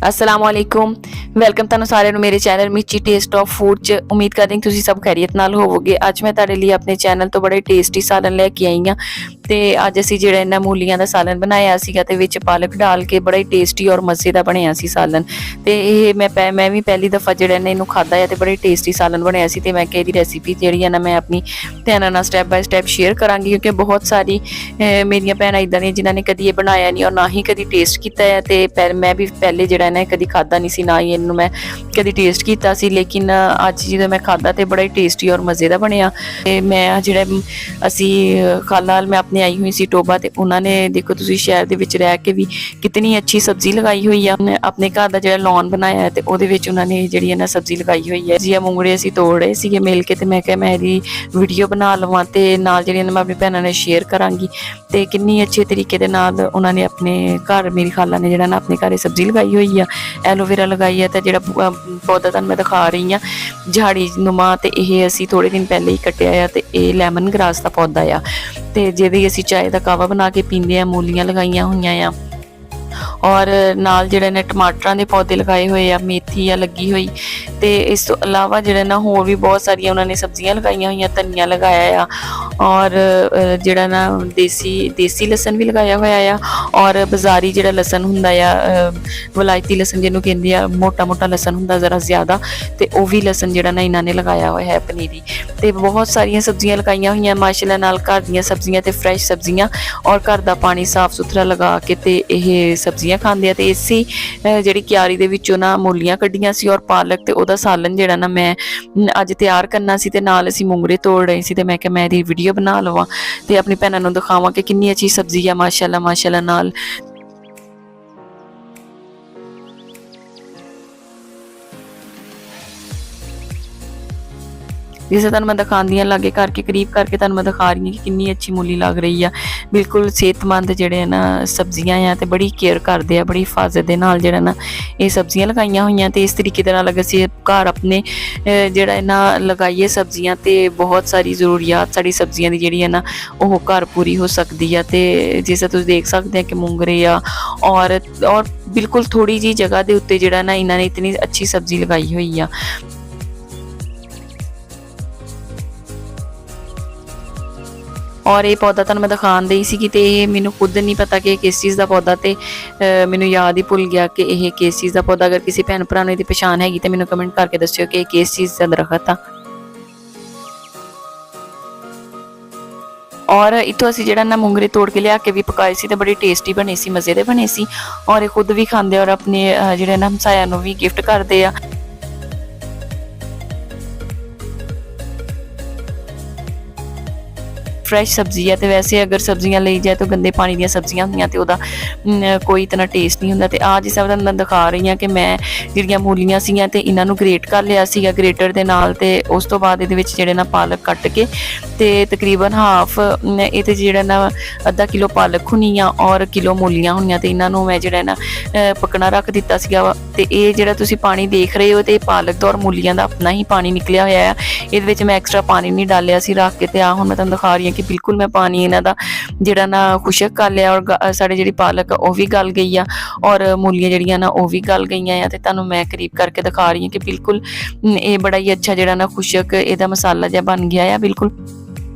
अस्सलाम वालेकुम। ਵੈਲਕਮ ਤੁਹਾਨੂੰ ਸਾਰਿਆਂ ਨੂੰ ਮੇਰੇ ਚੈਨਲ ਮਿੱਚੀ ਟੇਸਟ ਆਫ ਫੂਡ 'ਚ। ਉਮੀਦ ਕਰਦੀ ਹਾਂ ਤੁਸੀਂ ਸਭ ਖੈਰੀਅਤ ਨਾਲ ਹੋਵੋਗੇ। ਅੱਜ ਮੈਂ ਤੁਹਾਡੇ ਲਈ ਆਪਣੇ ਚੈਨਲ ਤੋਂ ਬੜੇ ਟੇਸਟੀ ਸਾਲਨ ਲੈ ਕੇ ਆਈ ਹਾਂ ਤੇ ਅੱਜ ਅਸੀਂ ਜਿਹੜਾ ਇਹਨਾਂ ਮੂਲੀਆਂ ਦਾ ਸਾਲਨ ਬਣਾਇਆ ਸੀਗਾ ਤੇ ਵਿੱਚ ਪਾਲਕ ਡਾਲ ਕੇ ਬੜਾ ਹੀ ਟੇਸਟੀ ਔਰ ਮਜ਼ੇ ਦਾ ਬਣਿਆ ਸੀ ਸਾਲਨ। ਤੇ ਇਹ ਮੈਂ ਵੀ ਪਹਿਲੀ ਦਫਾ ਜਿਹੜਾ ਇਹਨੂੰ ਖਾਦਾ ਹੈ ਤੇ ਬੜੇ ਟੇਸਟੀ ਸਾਲਨ ਬਣਿਆ ਸੀ ਤੇ ਮੈਂ ਕਿਹਾ ਇਹਦੀ ਰੈਸਿਪੀ ਜਿਹੜੀ ਹੈ ਨਾ ਮੈਂ ਆਪਣੀ ਭੈਣਾਂ ਨਾਲ ਸਟੈਪ ਬਾय ਸਟੈਪ ਸ਼ੇਅਰ ਕਰਾਂਗੀ ਕਿਉਂਕਿ ਬਹੁਤ ਸਾਰੀ ਮੇਰੀਆਂ ਭੈਣਾਂ ਇਦਾਂ ਦੀਆਂ ਜਿਨ੍ਹਾਂ ਨੇ ਕਦੀ ਇਹ ਬਣਾਇਆ ਨਹੀਂ ਔਰ ਨਾ ਹੀ ਕਦੀ ਟੇਸਟ ਕੀਤਾ ਹੈ ਤੇ ਮੈਂ ਵੀ ਪਹਿਲੇ ਜਿਹੜਾ ਨਾ ਕਦੀ ਖਾਦਾ ਨਹੀਂ ਸੀ, ਨਾ ਹੀ ਇਹਨੂੰ ਮੈਂ ਕਦੀ ਟੇਸਟ ਕੀਤਾ ਸੀ। ਲੇਕਿਨ ਅੱਜ ਜਦੋਂ ਮੈਂ ਖਾਦਾ ਤੇ ਬੜਾ ਹੀ ਟੇਸਟੀ ਔਰ ਮਜ਼ੇ ਦਾ ਬਣਿਆ। ਤੇ ਮੈਂ ਜਿਹੜਾ ਅਸੀਂ ਖਾਲਾ ਮੈਂ ਆਪਣੇ ਆਈ ਹੋਈ ਸੀ ਟੋਬਾ ਤੇ ਉਹਨਾਂ ਨੇ ਦੇਖੋ ਤੁਸੀਂ ਸ਼ਹਿਰ ਦੇ ਵਿੱਚ ਰਹਿ ਕੇ ਵੀ ਕਿਤਨੀ ਅੱਛੀ ਸਬਜ਼ੀ ਲਗਾਈ ਹੋਈ ਆ। ਆਪਣੇ ਘਰ ਦਾ ਜਿਹੜਾ ਲੌਨ ਬਣਾਇਆ ਤੇ ਉਹਦੇ ਵਿੱਚ ਉਹਨਾਂ ਨੇ ਜਿਹੜੀ ਨਾ ਸਬਜ਼ੀ ਲਗਾਈ ਹੋਈ ਹੈ। ਜੀਆ ਮੂੰਗੜੇ ਅਸੀਂ ਤੋੜ ਰਹੇ ਸੀਗੇ ਮਿਲ ਕੇ ਤੇ ਮੈਂ ਕਿਹਾ ਮੈਂ ਇਹਦੀ ਵੀਡੀਓ ਬਣਾ ਲਵਾਂ ਤੇ ਨਾਲ ਜਿਹੜੀ ਮੈਂ ਆਪਣੀ ਭੈਣਾਂ ਨਾਲ ਸ਼ੇਅਰ ਕਰਾਂਗੀ। ਤੇ ਕਿੰਨੀ ਅੱਛੇ ਤਰੀਕੇ ਦੇ ਨਾਲ ਉਹਨਾਂ ਨੇ ਆਪਣੇ ਘਰ, ਮੇਰੀ ਖਾਲਾ ਨੇ ਜਿਹੜਾ ਨਾ ਆਪਣੇ ਘਰੇ ਸਬਜ਼ੀ ਲਗਾਈ ਹੋਈ ਆ, ਐਲੋਵੇਰਾ ਲਗਾਈ ਹੈ ਤੇ ਜਿਹੜਾ ਪੌਦਾ ਤੁਹਾਨੂੰ ਮੈਂ ਦਿਖਾ ਰਹੀ ਹਾਂ ਝਾੜੀ ਨੁਮਾ ਤੇ ਇਹ ਅਸੀਂ ਥੋੜੇ ਦਿਨ ਪਹਿਲੇ ਹੀ ਕੱਟਿਆ ਆ ਤੇ ਇਹ ਲੈਮਨ ਗ੍ਰਾਸ ਦਾ ਪੌਦਾ ਆ ਤੇ ਜਿਹਦੀ ਅਸੀਂ ਚਾਹ ਦਾ ਕਾਵਾ ਬਣਾ ਕੇ ਪੀਂਦੇ ਆ। ਮੂਲੀਆਂ ਲਗਾਈਆਂ ਹੋਈਆਂ ਆ ਔਰ ਨਾਲ ਜਿਹੜੇ ਨੇ ਟਮਾਟਰਾਂ ਦੇ ਪੌਦੇ ਲਗਾਏ ਹੋਏ ਆ, ਮੇਥੀ ਆ ਲੱਗੀ ਹੋਈ ਤੇ ਇਸ ਤੋਂ ਇਲਾਵਾ ਜਿਹੜੇ ਨਾ ਹੋਰ ਵੀ ਬਹੁਤ ਸਾਰੀਆਂ ਉਹਨਾਂ ਨੇ ਸਬਜ਼ੀਆਂ ਲਗਾਈਆਂ ਹੋਈਆਂ। ਧਨੀਆ ਲਗਾਇਆ ਆ ਔਰ ਜਿਹੜਾ ਨਾ ਦੇਸੀ ਲਸਣ ਵੀ ਲਗਾਇਆ ਹੋਇਆ ਆ ਔਰ ਬਾਜ਼ਾਰੀ ਜਿਹੜਾ ਲਸਣ ਹੁੰਦਾ ਆ ਵਲਾਇਤੀ ਲਸਣ ਜਿਹਨੂੰ ਕਹਿੰਦੇ ਆ, ਮੋਟਾ ਲਸਣ ਹੁੰਦਾ ਜ਼ਰਾ ਜ਼ਿਆਦਾ ਤੇ ਉਹ ਵੀ ਲਸਣ ਜਿਹੜਾ ਨਾ ਇਹਨਾਂ ਨੇ ਲਗਾਇਆ ਹੋਇਆ ਹੈ ਪਨੀਰੀ। ਤੇ ਬਹੁਤ ਸਾਰੀਆਂ ਸਬਜ਼ੀਆਂ ਲਗਾਈਆਂ ਹੋਈਆਂ ਮਾਸ਼ਾਅੱਲਾ, ਨਾਲ ਘਰ ਦੀਆਂ ਸਬਜ਼ੀਆਂ ਤੇ ਫਰੈਸ਼ ਸਬਜ਼ੀਆਂ ਔਰ ਘਰ ਦਾ ਪਾਣੀ ਸਾਫ਼ ਸੁਥਰਾ ਲਗਾ ਕੇ ਤੇ ਇਹ ਸਬਜ਼ੀਆਂ ਖਾਂਦੇ ਆ। ਤੇ ਇਸੇ ਜਿਹੜੀ ਕਿਆਰੀ ਦੇ ਵਿੱਚੋਂ ਨਾ ਮੂਲੀਆਂ ਕੱਢੀਆਂ ਸੀ ਔਰ ਪਾਲਕ ਤੇ ਉਹਦਾ ਸਾਲਨ ਜਿਹੜਾ ਨਾ ਮੈਂ ਅੱਜ ਤਿਆਰ ਕਰਨਾ ਸੀ ਤੇ ਨਾਲ ਅਸੀਂ ਮੂੰਗਰੇ ਤੋੜ ਰਹੇ ਸੀ ਤੇ ਮੈਂ ਕਿਹਾ ਮੈਂ ਇਹਦੀ ਵੀਡੀਓ ਬਣਾ ਲਵਾਂ ਤੇ ਆਪਣੀ ਭੈਣਾਂ ਨੂੰ ਦਿਖਾਵਾਂ ਕਿ ਕਿੰਨੀ ਅੱਛੀ ਸਬਜ਼ੀ ਆ ਮਾਸ਼ਾਅੱਲਾ ਨਾਲ। ਜਿਸੇ ਤੁਹਾਨੂੰ ਮੈਂ ਦਿਖਾਉਂਦੀ ਹਾਂ ਲਾਗੇ ਕਰਕੇ ਕਰੀਬ ਕਰਕੇ ਤੁਹਾਨੂੰ ਮੈਂ ਦਿਖਾ ਰਹੀ ਹਾਂ ਕਿ ਕਿੰਨੀ ਅੱਛੀ ਮੂਲੀ ਲੱਗ ਰਹੀ ਆ। ਬਿਲਕੁਲ ਸਿਹਤਮੰਦ ਜਿਹੜੇ ਨਾ ਸਬਜ਼ੀਆਂ ਆ ਤੇ ਬੜੀ ਕੇਅਰ ਕਰਦੇ ਆ, ਬੜੀ ਹਿਫਾਜ਼ਤ ਦੇ ਨਾਲ ਜਿਹੜਾ ਨਾ ਇਹ ਸਬਜ਼ੀਆਂ ਲਗਾਈਆਂ ਹੋਈਆਂ। ਤੇ ਇਸ ਤਰੀਕੇ ਦੇ ਨਾਲ ਅਗਰ ਅਸੀਂ ਘਰ ਆਪਣੇ ਜਿਹੜਾ ਇਹਨਾਂ ਲਗਾਈਏ ਸਬਜ਼ੀਆਂ ਤੇ ਬਹੁਤ ਸਾਰੀ ਜ਼ਰੂਰੀਅਤ ਸਾਡੀ ਸਬਜ਼ੀਆਂ ਦੀ ਜਿਹੜੀ ਹੈ ਨਾ ਉਹ ਘਰ ਪੂਰੀ ਹੋ ਸਕਦੀ ਆ। ਤੇ ਜਿਸ ਤਰ੍ਹਾਂ ਤੁਸੀਂ ਦੇਖ ਸਕਦੇ ਆ ਕਿ ਮੂੰਗਰੇ ਆ ਔਰ ਬਿਲਕੁਲ ਥੋੜੀ ਜੀ ਜਗ੍ਹਾ ਦੇ ਉੱਤੇ ਜਿਹੜਾ ਨਾ ਇਹਨਾਂ ਨੇ ਇਤਨੀ ਅੱਛੀ ਸਬਜ਼ੀ ਲਗਾਈ ਹੋਈ ਆ। ਔਰ ਇਹ ਪੌਦਾ ਤੁਹਾਨੂੰ ਮੈਂ ਦਿਖਾਉਣ ਦਈ ਸੀ ਤੇ ਇਹ ਮੈਨੂੰ ਖੁਦ ਨਹੀਂ ਪਤਾ ਕਿ ਕਿਸ ਚੀਜ਼ ਦਾ ਪੌਦਾ ਤੇ ਮੈਨੂੰ ਯਾਦ ਹੀ ਭੁੱਲ ਗਿਆ ਕਿ ਇਹ ਕਿਸ ਚੀਜ਼ ਦਾ ਪੌਦਾ। ਅਗਰ ਕਿਸੇ ਭੈਣ ਭਰਾ ਨੂੰ ਇਹਦੀ ਪਛਾਣ ਹੈਗੀ ਤੇ ਮੈਨੂੰ ਕਮੈਂਟ ਕਰਕੇ ਦੱਸਿਓ ਕਿ ਇਹ ਕਿਸ ਚੀਜ਼ ਦਾ ਦਰਖਤ ਆ। ਔਰ ਇਤੋਂ ਅਸੀਂ ਜਿਹੜਾ ਨਾ ਮੂੰਗਰੇ ਤੋੜ ਕੇ ਲਿਆ ਕੇ ਵੀ ਪਕਾਏ ਸੀ ਤੇ ਬੜੀ ਟੇਸਟੀ ਬਣੇ ਸੀ, ਮਜ਼ੇ ਦੇ ਬਣੇ ਸੀ ਔਰ ਇਹ ਖੁਦ ਵੀ ਖਾਂਦੇ ਔਰ ਆਪਣੇ ਜਿਹੜੇ ਨਾ ਹਮਸਾਇਆਂ ਨੂੰ ਵੀ ਗਿਫਟ ਕਰਦੇ ਆ। ਫਰੈਸ਼ ਸਬਜ਼ੀ ਹੈ ਤੇ ਵੈਸੇ ਅਗਰ ਸਬਜ਼ੀਆਂ ਲਈ ਜਾਏ ਤਾਂ ਗੰਦੇ ਪਾਣੀ ਦੀਆਂ ਸਬਜ਼ੀਆਂ ਹੁੰਦੀਆਂ ਤੇ ਉਹਦਾ ਕੋਈ ਇਤਨਾ ਟੇਸਟ ਨਹੀਂ ਹੁੰਦਾ। ਤੇ ਆ ਜਿਸ ਤਰ੍ਹਾਂ ਮੈਂ ਦਿਖਾ ਰਹੀ ਹਾਂ ਕਿ ਮੈਂ ਜਿਹੜੀਆਂ ਮੂਲੀਆਂ ਸੀਗੀਆਂ ਤੇ ਇਹਨਾਂ ਨੂੰ ਗ੍ਰੇਟ ਕਰ ਲਿਆ ਸੀਗਾ ਗ੍ਰੇਟਰ ਦੇ ਨਾਲ ਤੇ ਉਸ ਤੋਂ ਬਾਅਦ ਇਹਦੇ ਵਿੱਚ ਜਿਹੜੇ ਨਾ ਪਾਲਕ ਕੱਟ ਕੇ ਤੇ ਤਕਰੀਬਨ ਹਾਫ ਇਹ ਤੇ ਜਿਹੜਾ ਨਾ ਅੱਧਾ ਕਿਲੋ ਪਾਲਕ ਹੋਣੀ ਆ ਔਰ ਕਿਲੋ ਮੂਲੀਆਂ ਹੋਣੀਆਂ ਤੇ ਇਹਨਾਂ ਨੂੰ ਮੈਂ ਜਿਹੜਾ ਨਾ ਪਕਣਾ ਰੱਖ ਦਿੱਤਾ ਸੀਗਾ। ਤੇ ਇਹ ਜਿਹੜਾ ਤੁਸੀਂ ਪਾਣੀ ਦੇਖ ਰਹੇ ਹੋ ਤੇ ਪਾਲਕ ਦਾ ਔਰ ਮੂਲੀਆਂ ਦਾ ਆਪਣਾ ਹੀ ਪਾਣੀ ਨਿਕਲਿਆ ਹੋਇਆ ਆ, ਇਹਦੇ ਵਿੱਚ ਮੈਂ ਐਕਸਟਰਾ ਪਾਣੀ ਨਹੀਂ ਡਾਲਿਆ ਸੀ ਰੱਖ ਕੇ। ਤੇ ਆ ਹੁਣ ਮੈਂ ਤੁਹਾਨੂੰ ਦਿਖਾ ਰਹੀ ਹਾਂ ਕਿ ਬਿਲਕੁਲ ਮੈਂ ਪਾਣੀ ਇਹਨਾਂ ਦਾ ਜਿਹੜਾ ਨਾ ਖੁਸ਼ਕ ਕਰ ਲਿਆ ਔਰ ਸਾਡੇ ਜਿਹੜੀ ਪਾਲਕ ਉਹ ਵੀ ਗਲ ਗਈ ਆ ਔਰ ਮੂਲੀਆਂ ਜਿਹੜੀਆਂ ਨਾ ਉਹ ਵੀ ਗਲ ਗਈਆਂ ਆ। ਤੇ ਤੁਹਾਨੂੰ ਮੈਂ ਕਰੀਬ ਕਰਕੇ ਦਿਖਾ ਰਹੀ ਹਾਂ ਕਿ ਬਿਲਕੁਲ ਇਹ ਬੜਾ ਹੀ ਅੱਛਾ ਜਿਹੜਾ ਨਾ ਖੁਸ਼ਕ ਇਹਦਾ ਮਸਾਲਾ ਜਿਹਾ ਬਣ ਗਿਆ ਆ ਬਿਲਕੁਲ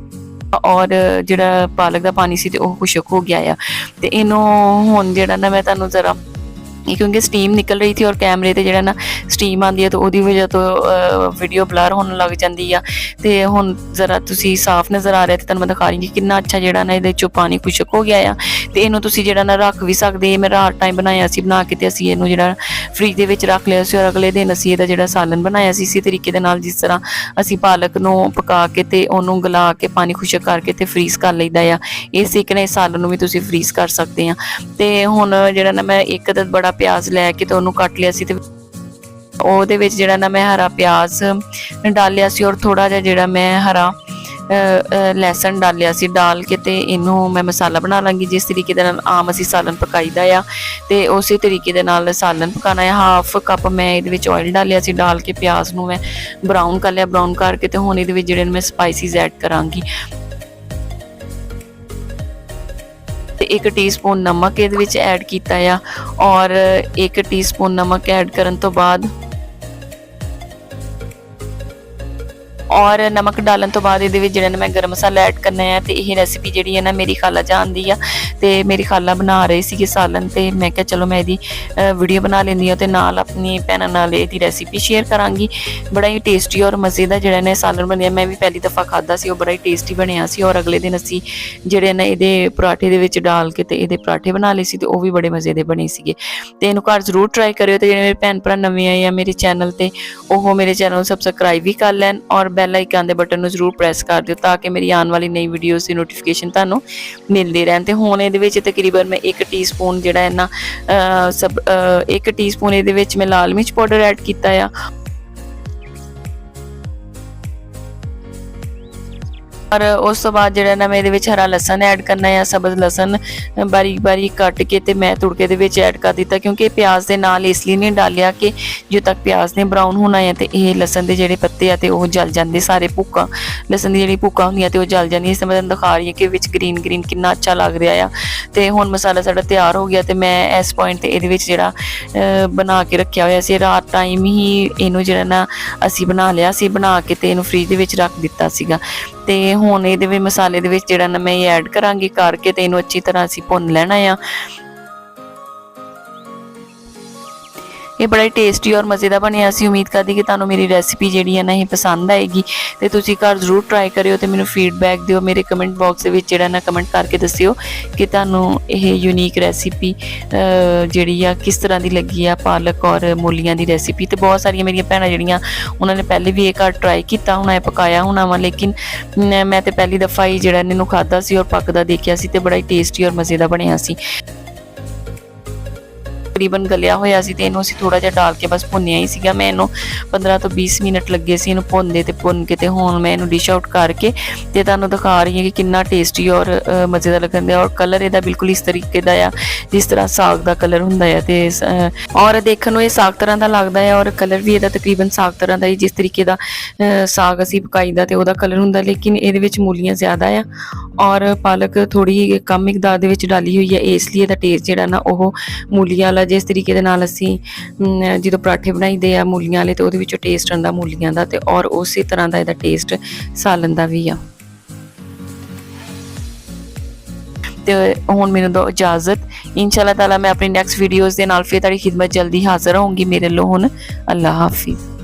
ਔਰ ਜਿਹੜਾ ਪਾਲਕ ਦਾ ਪਾਣੀ ਸੀ ਤੇ ਉਹ ਖੁਸ਼ਕ ਹੋ ਗਿਆ ਆ। ਤੇ ਇਹਨੂੰ ਹੁਣ ਜਿਹੜਾ ਨਾ ਮੈਂ ਤੁਹਾਨੂੰ ਜ਼ਰਾ ਕਿਉਂਕਿ ਸਟੀਮ ਨਿਕਲ ਰਹੀ ਸੀ ਔਰ ਕੈਮਰੇ ਤੇ ਜਿਹੜਾ ਨਾ ਸਟੀਮ ਆਉਂਦੀ ਹੈ ਤਾਂ ਉਹਦੀ ਵਜ੍ਹਾ ਤੋਂ ਵੀਡੀਓ ਬਲਰ ਹੋਣ ਲੱਗ ਜਾਂਦੀ ਆ। ਤੇ ਹੁਣ ਜ਼ਰਾ ਤੁਸੀਂ ਸਾਫ਼ ਨਜ਼ਰ ਆ ਰਿਹਾ ਤੇ ਤੁਹਾਨੂੰ ਮੈਂ ਦਿਖਾ ਰਹੀ ਹਾਂ ਕਿ ਕਿੰਨਾ ਅੱਛਾ ਜਿਹੜਾ ਨਾ ਇਹਦੇ ਚੋਂ ਪਾਣੀ ਖੁਸ਼ਕ ਹੋ ਗਿਆ ਆ। ਤੇ ਇਹਨੂੰ ਤੁਸੀਂ ਜਿਹੜਾ ਨਾ ਰੱਖ ਵੀ ਸਕਦੇ। ਮੈਂ ਰਾਤ ਟਾਈਮ ਬਣਾਇਆ ਸੀ ਬਣਾ ਕੇ ਤੇ ਅਸੀਂ ਇਹਨੂੰ ਜਿਹੜਾ ਫ੍ਰਿਜ ਦੇ ਵਿੱਚ ਰੱਖ ਲਿਆ ਸੀ ਔਰ ਅਗਲੇ ਦਿਨ ਅਸੀਂ ਇਹਦਾ ਜਿਹੜਾ ਸਾਲਨ ਬਣਾਇਆ ਸੀ ਇਸੇ ਤਰੀਕੇ ਦੇ ਨਾਲ ਜਿਸ ਤਰ੍ਹਾਂ ਅਸੀਂ ਪਾਲਕ ਨੂੰ ਪਕਾ ਕੇ ਤੇ ਉਹਨੂੰ ਗਲਾ ਕੇ ਪਾਣੀ ਖੁਸ਼ਕ ਕਰਕੇ ਤੇ ਫਰੀਜ਼ ਕਰ ਲਈਦਾ ਆ। ਇਸ ਤਰੀਕੇ ਨਾਲ ਸਾਲਨ ਨੂੰ ਵੀ ਤੁਸੀਂ ਫਰੀਜ਼ ਕਰ ਸਕਦੇ ਆ। ਤੇ ਹੁਣ ਜਿਹੜਾ ਨਾ ਮੈਂ ਇੱਕ ਤਾਂ ਬੜਾ ਪਿਆਜ਼ ਲੈ ਕੇ ਤੇ ਉਹਨੂੰ ਕੱਟ ਲਿਆ ਸੀ ਤੇ ਉਹਦੇ ਵਿੱਚ ਜਿਹੜਾ ਨਾ ਮੈਂ ਹਰਾ ਪਿਆਜ਼ ਡਾਲਿਆ ਸੀ ਔਰ ਥੋੜਾ ਜਿਹਾ ਜਿਹੜਾ ਮੈਂ ਹਰਾ ਲਸਣ ਡਾਲਿਆ ਸੀ। ਡਾਲ ਕੇ ਤੇ ਇਹਨੂੰ ਮੈਂ ਮਸਾਲਾ ਬਣਾ ਲਾਂਗੀ ਜਿਸ ਤਰੀਕੇ ਦੇ ਨਾਲ ਆਮ ਅਸੀਂ ਸਾਲਨ ਪਕਾਈਦਾ ਆ ਤੇ ਉਸੇ ਤਰੀਕੇ ਦੇ ਨਾਲ ਸਾਲਨ ਪਕਾਣਾ ਹੈ। ਹਾਫ ਕੱਪ ਮੈਂ ਇਹਦੇ ਵਿੱਚ ਆਇਲ ਡਾਲਿਆ ਸੀ, ਡਾਲ ਕੇ ਪਿਆਜ਼ ਨੂੰ ਮੈਂ ਬਰਾਊਨ ਕਰ ਲਿਆ। ਬਰਾਊਨ ਕਰਕੇ ਤੇ ਹੁਣ ਇਹਦੇ ਵਿੱਚ ਜਿਹੜੇ ਮੈਂ ਸਪਾਈਸਿਸ ਐਡ ਕਰਾਂਗੀ। ਤੇ 1 ਟੀਸਪੂਨ ਨਮਕ ਇਹਦੇ ਵਿੱਚ ਐਡ ਕੀਤਾ ਆ ਔਰ 1 ਟੀਸਪੂਨ ਨਮਕ ਐਡ ਕਰਨ ਤੋਂ ਬਾਅਦ और नमक डालन तो बाद ये जिहड़ा मैं गरम मसाला ऐड करना है। तो यह रेसिपी जी है ना मेरी खाला जान दी आ ते मेरी खाला बना रहे थे सालन, तो मैं क्या चलो मैं यदी वीडियो बना लेंदी हूँ तो नाल अपनी भैनों नाल यदी रेसिपी शेयर करांगी। बड़ा ही टेस्टी और मज़े का जिहड़ा ने सालन बनया, मैं भी पहली दफ़ा खादा सी, बड़ा ही टेस्टी बनया सी। और अगले दिन असी जिहड़े ना ये पराठे दे विच डाल के ते ये पराठे बना लए सी, तो वह भी बड़े मज़े के बने सीगे। ते इहनूं घर जरूर ट्राई करियो। तो जिहड़े मेरे भैन भरा नवे आए आ मेरे चैनल ते ओह मेरे चैनल सबसक्राइब भी कर लैन और बैल आइकन दे बटन नूं जरूर प्रेस कर दिओ ताकि मेरी आने वाली नई वीडियोज़ की नोटिफिकेशन तुहानूं मिलती रहन। ते हुण इहदे विच तकरीबन मैं 1 टीस्पून जिहड़ा है ना 1 टीस्पून इहदे विच मैं लाल मिर्च पाउडर ऐड कीता आ और उस तो बाद जिहड़ा ना मैं इहदे विच हरा लसन ऐड करना है। सब्ज़ लसन बारीक बारीक कट के ते मैं तुड़के दे विच ऐड कर दिता क्योंकि प्याज दे नाल इसलिए नहीं डालिया कि जो तक प्याज ने ब्राउन होना है तो ये लसन के जिहड़े पत्ते आ ते ओह जल जाते सारे, भुक्का लसन की जिहड़ी भुक्का होंदियां ते ओह जल जांदियां। इस मैं दिखा रही है कि विच ग्रीन ग्रीन कितना अच्छा लग रहा है। तो हुण मसाला साडा तैयार हो गया। तो मैं इस पॉइंट ते इहदे विच जिहड़ा बना के रखिया होया सी, रात टाइम ही इहनूं जिहड़ा ना असीं बना लिया सी, बना के ते इहनूं फ्रिज दे विच रख दिता सीगा। ते हुण इहदे विच मसाले दे विच जिहड़ा ना मैं ऐड करांगी करके ते इहनूं अच्छी तरह असीं भुन लेना आ। ये बड़ा ही टेस्टी और मज़े का बनया सी। उम्मीद करदी कि तुहानूं मेरी रेसिपी जिहड़ी है ना ये पसंद आएगी ते तुसीं घर जरूर ट्राई करियो ते मैनूं फीडबैक दिओ। मेरे कमेंट बॉक्स दे विच जिहड़ा ना कमेंट करके दस्सिओ कि तुहानूं ये यूनीक रेसिपी जिहड़ी आ किस तरह की लगी आ, पालक और मूलियां दी रेसिपी। तो बहुत सारिया मेरिया भैणां जिहड़ियां उन्होंने पहले भी एक घर ट्राई किया होना है, पकाया होना वा, लेकिन मैं तो पहली दफ़ा ही जिहड़ा इहनूं खाधा सी और पकदा देखिया सी ते बड़ा ही टेस्टी और मज़े का बनया सी। तकरीबन गलिया होया सी ते इहनूं असीं थोड़ा जिहा डाल के बस भुन्निया ही सीगा। मैं इहनूं 15 तो 20 मिनट लगे सी इहनूं भुनदे ते भुन के ते हुण मैं इहनूं डिश आउट करके ते तुहानूं दिखा रही हां कि कितना टेस्टी और मज़े का लगन दिया। और कलर इहदा बिल्कुल इस तरीके दा आ जिस तरह साग दा कलर हुंदा है ते और देखण नूं इह साग तरह दा लगदा है और कलर भी इहदा तकरीबन साग तरह दा ही जिस तरीके दा साग असीं पकाईदा ते ओहदा कलर हुंदा, लेकिन इहदे विच मूलियां ज़्यादा आ और पालक थोड़ी कम मिकदार दे विच डाली हुई है, इसलिए इहदा टेस्ट जिहड़ा ना ओह मूलियां वाला जिस तरीके दे नाल असीं जो पराठे बनाईदे आ मूलियां वाले तो उहदे विचों टेस्ट आंदा मूलियां दा ते और उस तरह का इहदा टेस्ट सालन दा भी आ। तो हुण मैनूं दो इजाज़त, इंशाअल्लाह ताला मैं अपनी नैक्सट वीडियोज़ दे नाल फिर तुहाडी खिदमत जल्दी हाज़र होऊंगी। मेरे लो हुण अल्लाह हाफिज़।